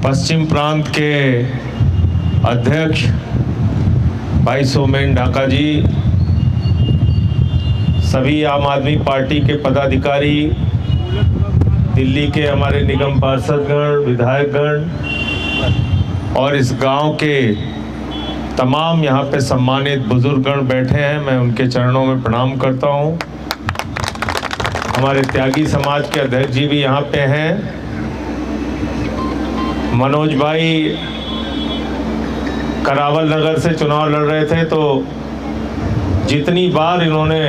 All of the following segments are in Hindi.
पश्चिम प्रांत के अध्यक्ष भाई सोमेन ढाका जी, सभी आम आदमी पार्टी के पदाधिकारी, दिल्ली के हमारे निगम पार्षदगण, विधायकगण और इस गांव के तमाम यहाँ पे सम्मानित बुजुर्गगण बैठे हैं, मैं उनके चरणों में प्रणाम करता हूँ। हमारे त्यागी समाज के अध्यक्ष जी भी यहाँ पे हैं। मनोज भाई करावल नगर से चुनाव लड़ रहे थे, तो जितनी बार इन्होंने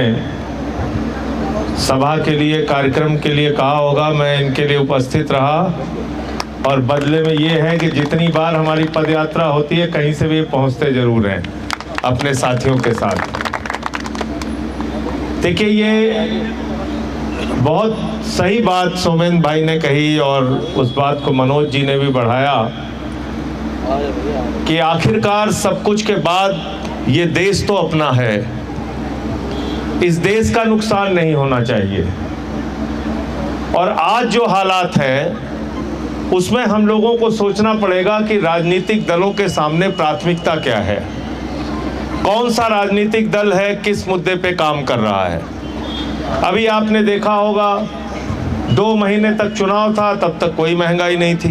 सभा के लिए, कार्यक्रम के लिए कहा होगा, मैं इनके लिए उपस्थित रहा। और बदले में ये है कि जितनी बार हमारी पदयात्रा होती है, कहीं से भी पहुंचते जरूर हैं अपने साथियों के साथ। देखिए, ये बहुत सही बात सोमेन भाई ने कही और उस बात को मनोज जी ने भी बढ़ाया कि आखिरकार सब कुछ के बाद ये देश तो अपना है, इस देश का नुकसान नहीं होना चाहिए। और आज जो हालात हैं उसमें हम लोगों को सोचना पड़ेगा कि राजनीतिक दलों के सामने प्राथमिकता क्या है, कौन सा राजनीतिक दल है, किस मुद्दे पे काम कर रहा है। अभी आपने देखा होगा 2 महीने तक चुनाव था, तब तक कोई महंगाई नहीं थी।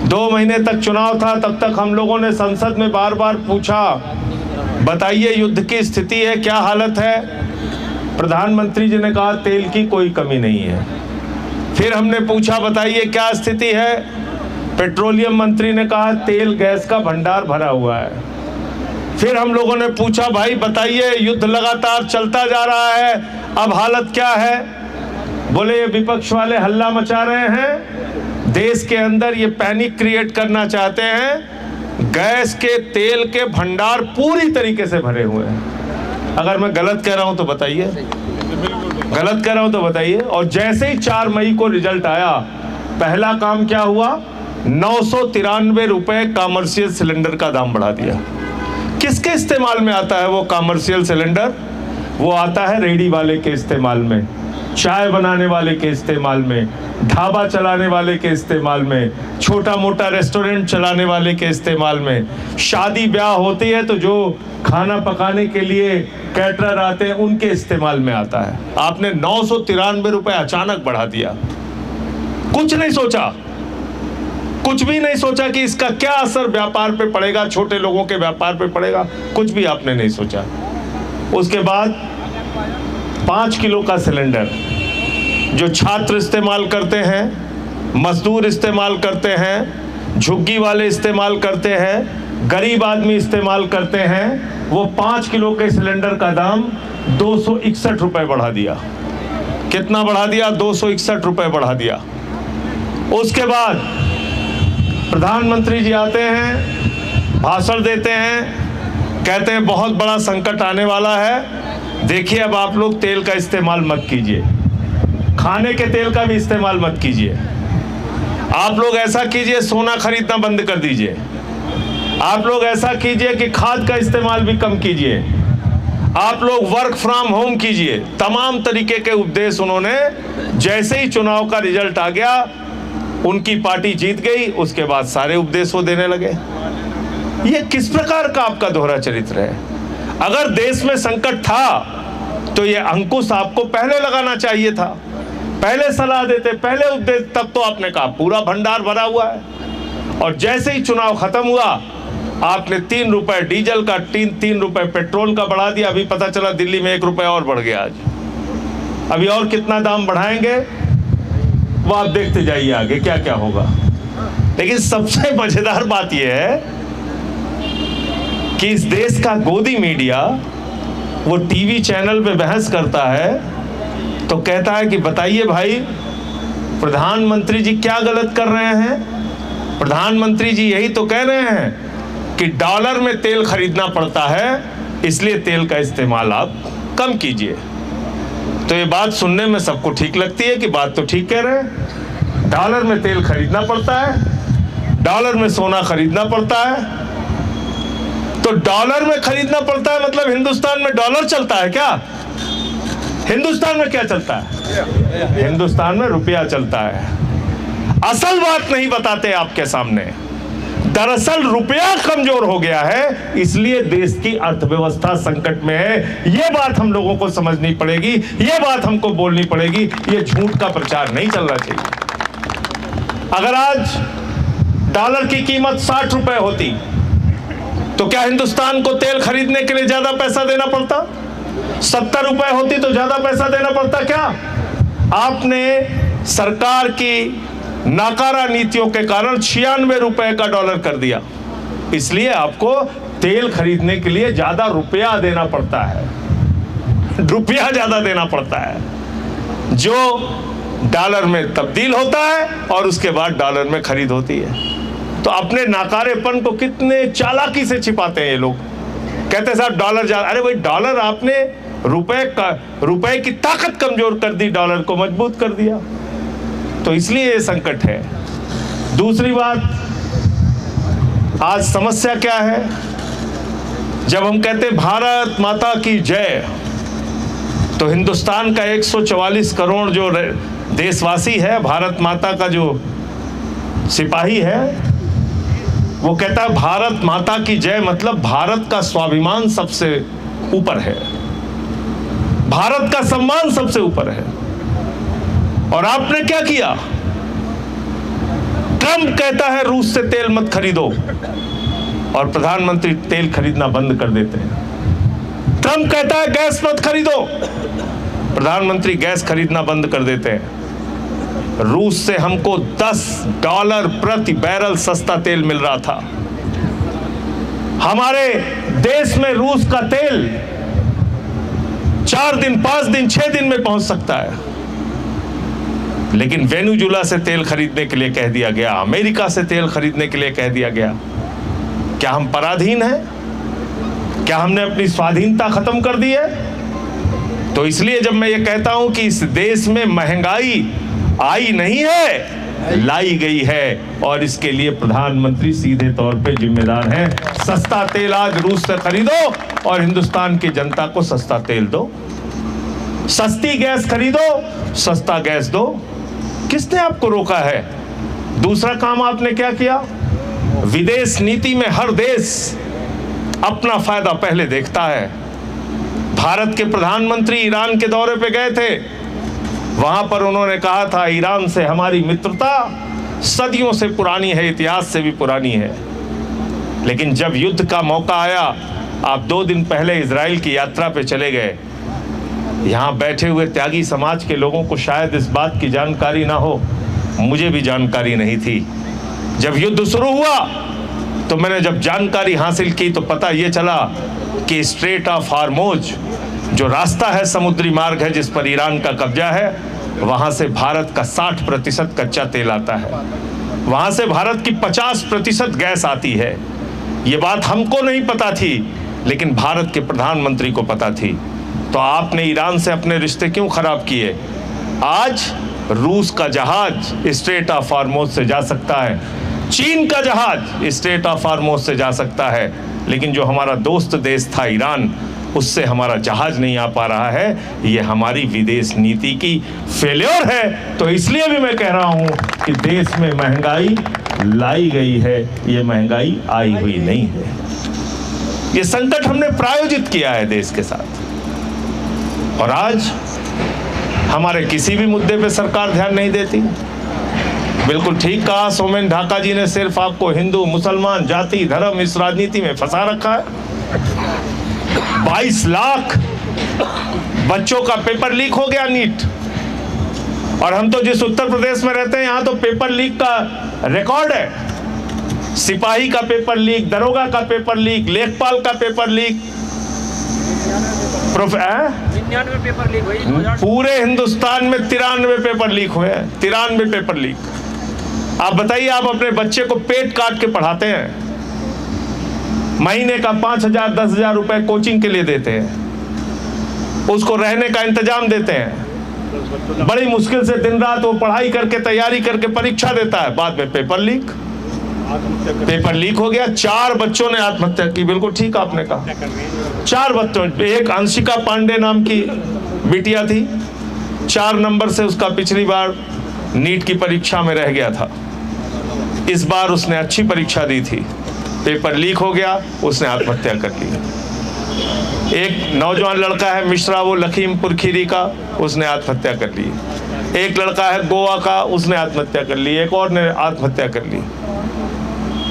2 महीने तक चुनाव था, तब तक हम लोगों ने संसद में बार बार पूछा, बताइए युद्ध की स्थिति है, क्या हालत है। प्रधानमंत्री जी ने कहा तेल की कोई कमी नहीं है। फिर हमने पूछा बताइए क्या स्थिति है, पेट्रोलियम मंत्री ने कहा तेल गैस का भंडार भरा हुआ है। फिर हम लोगों ने पूछा भाई बताइए युद्ध लगातार चलता जा रहा है, अब हालत क्या है। बोले ये विपक्ष वाले हल्ला मचा रहे हैं, देश के अंदर ये पैनिक क्रिएट करना चाहते हैं, गैस के तेल के भंडार पूरी तरीके से भरे हुए हैं। अगर मैं गलत कह रहा हूं तो बताइए, गलत कह रहा हूं तो बताइए। और जैसे ही 4 मई को रिजल्ट आया, पहला काम क्या हुआ, 993 रुपए कॉमर्शियल सिलेंडर का दाम बढ़ा दिया। किसके इस्तेमाल में आता है वो कॉमर्शियल सिलेंडर? वो आता है रेहड़ी वाले के इस्तेमाल में, चाय बनाने वाले के इस्तेमाल में, ढाबा चलाने वाले के इस्तेमाल में, छोटा मोटा रेस्टोरेंट चलाने वाले के इस्तेमाल में। शादी ब्याह होती है तो जो खाना पकाने के लिए कैटरर आते हैं उनके इस्तेमाल में आता है। आपने 993 रुपए अचानक बढ़ा दिया, कुछ नहीं सोचा, कुछ भी नहीं सोचा कि इसका क्या असर व्यापार पे पड़ेगा, छोटे लोगों के व्यापार पे पड़ेगा, कुछ भी आपने नहीं सोचा। उसके बाद 5 किलो का सिलेंडर जो छात्र इस्तेमाल करते हैं, मजदूर इस्तेमाल करते हैं, झुग्गी वाले इस्तेमाल करते हैं, गरीब आदमी इस्तेमाल करते हैं, वो 5 किलो के सिलेंडर का दाम 261 रुपए बढ़ा दिया। कितना बढ़ा दिया? 261 रुपए बढ़ा दिया। उसके बाद प्रधानमंत्री जी आते हैं, भाषण देते हैं, कहते हैं बहुत बड़ा संकट आने वाला है, देखिए अब आप लोग तेल का इस्तेमाल मत कीजिए, खाने के तेल का भी इस्तेमाल मत कीजिए। आप लोग ऐसा कीजिए, सोना खरीदना बंद कर दीजिए। आप लोग ऐसा कीजिए कि खाद का इस्तेमाल भी कम कीजिए। आप लोग वर्क फ्रॉम होम कीजिए। तमाम तरीके के उपदेश उन्होंने, जैसे ही चुनाव का रिजल्ट आ गया, उनकी पार्टी जीत गई, उसके बाद सारे उपदेश वो देने लगे। ये किस प्रकार का आपका दोहरा चरित्र है? अगर देश में संकट था तो ये अंकुश आपको पहले लगाना चाहिए था, पहले सलाह देते, पहले उपदेश, तब तो आपने कहा पूरा भंडार भरा हुआ है। और जैसे ही चुनाव खत्म हुआ, आपने 3 रुपए डीजल का, 3 रुपए पेट्रोल का बढ़ा दिया। अभी पता चला दिल्ली में 1 रुपया और बढ़ गया आज। अभी और कितना दाम बढ़ाएंगे वो आप देखते जाइए आगे क्या क्या होगा। लेकिन सबसे मजेदार बात यह है कि इस देश का गोदी मीडिया वो टीवी चैनल पे बहस करता है तो कहता है कि बताइए भाई प्रधानमंत्री जी क्या गलत कर रहे हैं। प्रधानमंत्री जी यही तो कह रहे हैं कि डॉलर में तेल खरीदना पड़ता है, इसलिए तेल का इस्तेमाल आप कम कीजिए। तो ये बात सुनने में सबको ठीक लगती है कि बात तो ठीक कह रहे हैं, डॉलर में तेल खरीदना पड़ता है, डॉलर में सोना खरीदना पड़ता है। तो डॉलर में खरीदना पड़ता है मतलब हिंदुस्तान में डॉलर चलता है क्या? हिंदुस्तान में क्या चलता है? हिंदुस्तान में रुपया चलता है। असल बात नहीं बताते आपके सामने। दरअसल रुपया कमजोर हो गया है, इसलिए देश की अर्थव्यवस्था संकट में है। यह बात हम लोगों को समझनी पड़ेगी, यह बात हमको बोलनी पड़ेगी। यह झूठ का प्रचार नहीं चलना चाहिए। अगर आज डॉलर की कीमत 60 रुपए होती तो क्या हिंदुस्तान को तेल खरीदने के लिए ज्यादा पैसा देना पड़ता? 70 रुपए होती तो ज्यादा पैसा देना पड़ता क्या? आपने सरकार की नाकारा नीतियों के कारण 96 रुपए का डॉलर कर दिया, इसलिए आपको तेल खरीदने के लिए ज्यादा रुपया देना पड़ता है, रुपया ज्यादा देना पड़ता है, जो डॉलर में तब्दील होता है और उसके बाद डॉलर में खरीद होती है। तो अपने नाकारेपन को कितने चालाकी से छिपाते हैं ये लोग। कहते साहब डॉलर ज्यादा, अरे भाई डॉलर आपने रुपए की ताकत कमजोर कर दी, डॉलर को मजबूत कर दिया, तो इसलिए ये संकट है। दूसरी बात, आज समस्या क्या है? जब हम कहते भारत माता की जय, तो हिंदुस्तान का 144 करोड़ जो देशवासी है, भारत माता का जो सिपाही है, वो कहता है भारत माता की जय मतलब भारत का स्वाभिमान सबसे ऊपर है, भारत का सम्मान सबसे ऊपर है। और आपने क्या किया? ट्रंप कहता है रूस से तेल मत खरीदो और प्रधानमंत्री तेल खरीदना बंद कर देते हैं। ट्रंप कहता है गैस मत खरीदो, प्रधानमंत्री गैस खरीदना बंद कर देते हैं। रूस से हमको $10 प्रति बैरल सस्ता तेल मिल रहा था। हमारे देश में रूस का तेल 4 दिन, 5 दिन, 6 दिन में पहुंच सकता है, लेकिन वेनेजुएला से तेल खरीदने के लिए कह दिया गया, अमेरिका से तेल खरीदने के लिए कह दिया गया। क्या हम पराधीन हैं? क्या हमने अपनी स्वाधीनता खत्म कर दी है? तो इसलिए जब मैं ये कहता हूं कि इस देश में महंगाई आई नहीं है, लाई गई है, और इसके लिए प्रधानमंत्री सीधे तौर पे जिम्मेदार हैं। सस्ता तेल आज रूस से खरीदो और हिंदुस्तान की जनता को सस्ता तेल दो, सस्ती गैस खरीदो, सस्ता गैस दो। किसने आपको रोका है? दूसरा काम आपने क्या किया? विदेश नीति में हर देश अपना फायदा पहले देखता है। भारत के प्रधानमंत्री ईरान के दौरे पे गए थे, वहां पर उन्होंने कहा था ईरान से हमारी मित्रता सदियों से पुरानी है, इतिहास से भी पुरानी है। लेकिन जब युद्ध का मौका आया, आप 2 दिन पहले इजराइल की यात्रा पे चले गए। यहाँ बैठे हुए त्यागी समाज के लोगों को शायद इस बात की जानकारी ना हो, मुझे भी जानकारी नहीं थी। जब युद्ध शुरू हुआ तो मैंने जब जानकारी हासिल की तो पता ये चला कि स्ट्रेट ऑफ हार्मोज जो रास्ता है, समुद्री मार्ग है जिस पर ईरान का कब्जा है, वहाँ से भारत का 60% कच्चा तेल आता है, वहाँ से भारत की 50% गैस आती है। ये बात हमको नहीं पता थी, लेकिन भारत के प्रधानमंत्री को पता थी। तो आपने ईरान से अपने रिश्ते क्यों खराब किए? आज रूस का जहाज स्ट्रेट ऑफ हार्मोज से जा सकता है, चीन का जहाज स्ट्रेट ऑफ हार्मोज से जा सकता है, लेकिन जो हमारा दोस्त देश था ईरान, उससे हमारा जहाज नहीं आ पा रहा है। ये हमारी विदेश नीति की फेल्योर है। तो इसलिए भी मैं कह रहा हूं कि देश में महंगाई लाई गई है, ये महंगाई आई हुई नहीं है। ये संकट हमने प्रायोजित किया है देश के साथ, और आज हमारे किसी भी मुद्दे पे सरकार ध्यान नहीं देती। बिल्कुल ठीक कहा सोमेन ढाका जी ने, सिर्फ आपको हिंदू मुसलमान जाति धर्म इस राजनीति में फंसा रखा है। 22 लाख बच्चों का पेपर लीक हो गया नीट, और हम तो जिस उत्तर प्रदेश में रहते हैं यहाँ तो पेपर लीक का रिकॉर्ड है। सिपाही का पेपर लीक, दरोगा का पेपर लीक, लेखपाल का पेपर लीक, 99 पेपर लीक हुई। पूरे हिंदुस्तान में 93 पेपर लीक हुए हैं, 93 पेपर लीक। आप बताइए, आप अपने बच्चे को पेट काट के पढ़ाते हैं, महीने का 5,000 10,000 रुपए कोचिंग के लिए देते हैं, उसको रहने का इंतजाम देते हैं, बड़ी मुश्किल से दिन रात वो पढ़ाई करके तैयारी करके परीक्षा देता है, बाद में पेपर लीक हो गया। 4 बच्चों ने आत्महत्या की। बिल्कुल ठीक आपने कहा, 4 बच्चों। एक अंशिका पांडे नाम की बिटिया थी, 4 नंबर से उसका पिछली बार नीट की परीक्षा में रह गया था। इस बार उसने अच्छी परीक्षा दी थी, पेपर लीक हो गया, उसने आत्महत्या कर ली। एक नौजवान लड़का है मिश्रा, वो लखीमपुर खीरी का, उसने आत्महत्या कर ली। एक लड़का है गोवा का, उसने आत्महत्या कर ली। एक और ने आत्महत्या कर ली।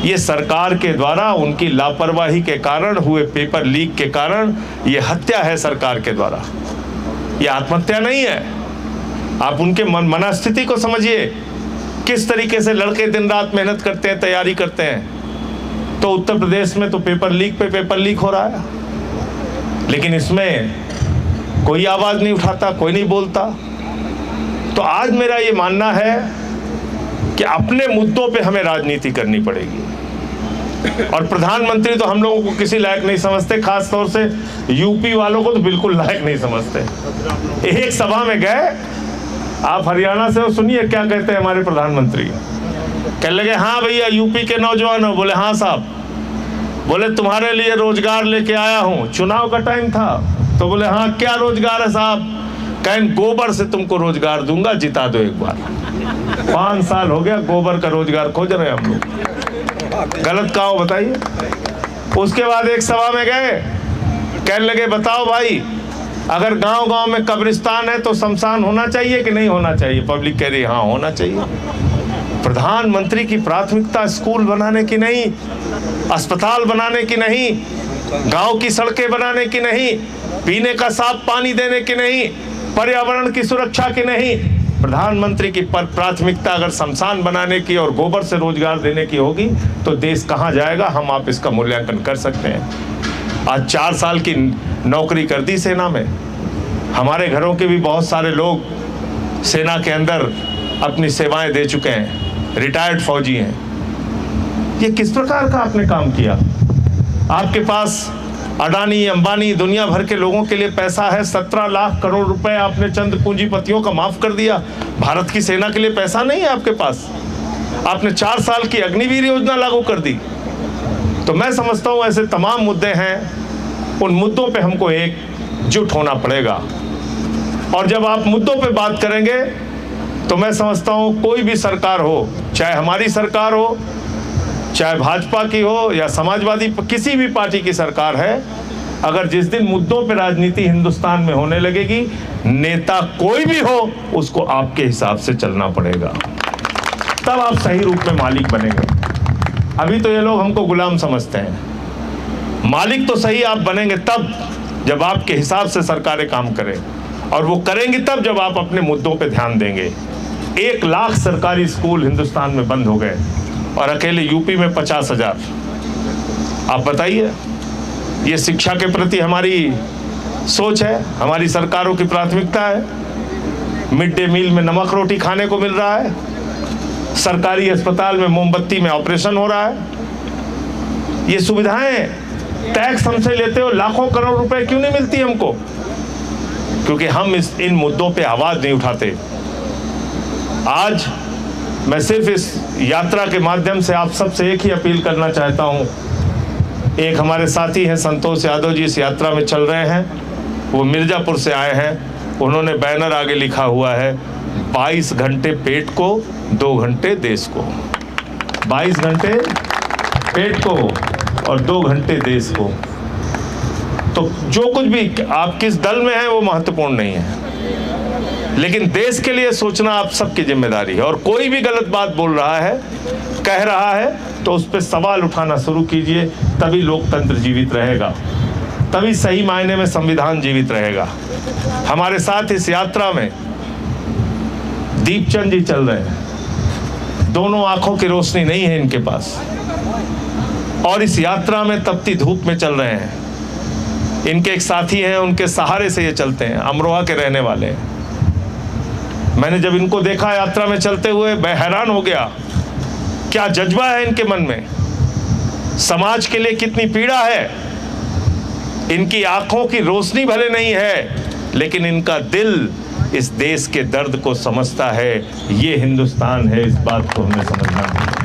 ये सरकार के द्वारा उनकी लापरवाही के कारण हुए पेपर लीक के कारण ये हत्या है सरकार के द्वारा, ये आत्महत्या नहीं है। आप उनके मनस्थिति को समझिए, किस तरीके से लड़के दिन रात मेहनत करते हैं, तैयारी करते हैं। तो उत्तर प्रदेश में तो पेपर लीक पे पेपर लीक हो रहा है, लेकिन इसमें कोई आवाज नहीं उठाता, कोई नहीं बोलता। तो आज मेरा ये मानना है कि अपने मुद्दों पे हमें राजनीति करनी पड़ेगी। और प्रधानमंत्री तो हम लोगों को किसी लायक नहीं समझते, खास तौर से यूपी वालों को तो बिल्कुल लायक नहीं समझते। एक सभा में गए, आप हरियाणा से हो, सुनिए क्या कहते हैं हमारे प्रधानमंत्री। कहने लगे, हाँ भैया यूपी के नौजवान हो? बोले हाँ साहब। बोले तुम्हारे लिए रोजगार लेके आया हूँ, चुनाव का टाइम था। तो बोले हाँ क्या रोजगार है साहब? कहें गोबर से तुमको रोजगार दूंगा, जिता दो एक बार। 5 साल हो गया गोबर का रोजगार खोज रहे हैं हम लोग। गलत कहा हो बताइए। उसके बाद एक सभा में गए, कहने लगे बताओ भाई, अगर गांव गांव में कब्रिस्तान है तो शमशान होना चाहिए कि नहीं होना चाहिए? पब्लिक कह रही हाँ होना चाहिए। प्रधानमंत्री की प्राथमिकता स्कूल बनाने की नहीं, अस्पताल बनाने की नहीं, गांव की सड़कें बनाने की नहीं, पीने का साफ पानी देने की नहीं, पर्यावरण की सुरक्षा की नहीं। प्रधानमंत्री की प्राथमिकता अगर शमशान बनाने की और गोबर से रोजगार देने की होगी तो देश कहाँ जाएगा? हम आप इसका मूल्यांकन कर सकते हैं। आज 4 साल की नौकरी कर दी सेना में। हमारे घरों के भी बहुत सारे लोग सेना के अंदर अपनी सेवाएं दे चुके हैं, रिटायर्ड फौजी हैं। ये किस प्रकार का आपने काम किया? आपके पास अडानी, अंबानी, दुनिया भर के लोगों के लिए पैसा है। 17 लाख करोड़ रुपए आपने चंद पूंजीपतियों का माफ कर दिया। भारत की सेना के लिए पैसा नहीं है आपके पास। आपने 4 साल की अग्निवीर योजना लागू कर दी। तो मैं समझता हूँ ऐसे तमाम मुद्दे हैं, उन मुद्दों पे हमको एकजुट होना पड़ेगा। और जब आप मुद्दों पे बात करेंगे तो मैं समझता हूँ कोई भी सरकार हो, चाहे हमारी सरकार हो, चाहे भाजपा की हो या समाजवादी, किसी भी पार्टी की सरकार है, अगर जिस दिन मुद्दों पे राजनीति हिंदुस्तान में होने लगेगी, नेता कोई भी हो उसको आपके हिसाब से चलना पड़ेगा, तब आप सही रूप में मालिक बनेंगे। अभी तो ये लोग हमको गुलाम समझते हैं। मालिक तो सही आप बनेंगे तब जब आपके हिसाब से सरकारें काम करें, और वो करेंगी तब जब आप अपने मुद्दों पे ध्यान देंगे। 1 लाख सरकारी स्कूल हिंदुस्तान में बंद हो गए और अकेले यूपी में 50,000। आप बताइए, ये शिक्षा के प्रति हमारी सोच है? हमारी सरकारों की प्राथमिकता है? मिड डे मील में नमक रोटी खाने को मिल रहा है, सरकारी अस्पताल में मोमबत्ती में ऑपरेशन हो रहा है। ये सुविधाएं टैक्स हमसे लेते हो, लाखों करोड़ रुपए क्यों नहीं मिलती हमको? क्योंकि हम इन मुद्दों पे आवाज नहीं उठाते। आज मैं सिर्फ इस यात्रा के माध्यम से आप सबसे एक ही अपील करना चाहता हूं। एक हमारे साथी हैं संतोष यादव जी, इस यात्रा में चल रहे हैं, वो मिर्जापुर से आए हैं। उन्होंने बैनर आगे लिखा हुआ है 22 घंटे पेट को, 2 घंटे देश को। 22 घंटे पेट को और 2 घंटे देश को। तो जो कुछ भी आप किस दल में हैं वो महत्वपूर्ण नहीं है, लेकिन देश के लिए सोचना आप सबकी जिम्मेदारी है। और कोई भी गलत बात बोल रहा है, कह रहा है, तो उस पर सवाल उठाना शुरू कीजिए, तभी लोकतंत्र जीवित रहेगा, तभी सही मायने में संविधान जीवित रहेगा। हमारे साथ इस यात्रा में दीपचंद जी चल रहे हैं, दोनों आंखों की रोशनी नहीं है इनके पास, और इस यात्रा में तपती धूप में चल रहे हैं। इनके एक साथी हैं, उनके सहारे से ये चलते हैं, अमरोहा के रहने वाले हैं। मैंने जब इनको देखा यात्रा में चलते हुए, मैं हैरान हो गया, क्या जज्बा है इनके मन में, समाज के लिए कितनी पीड़ा है। इनकी आंखों की रोशनी भले नहीं है, लेकिन इनका दिल इस देश के दर्द को समझता है। ये हिंदुस्तान है, इस बात को हमें समझना है।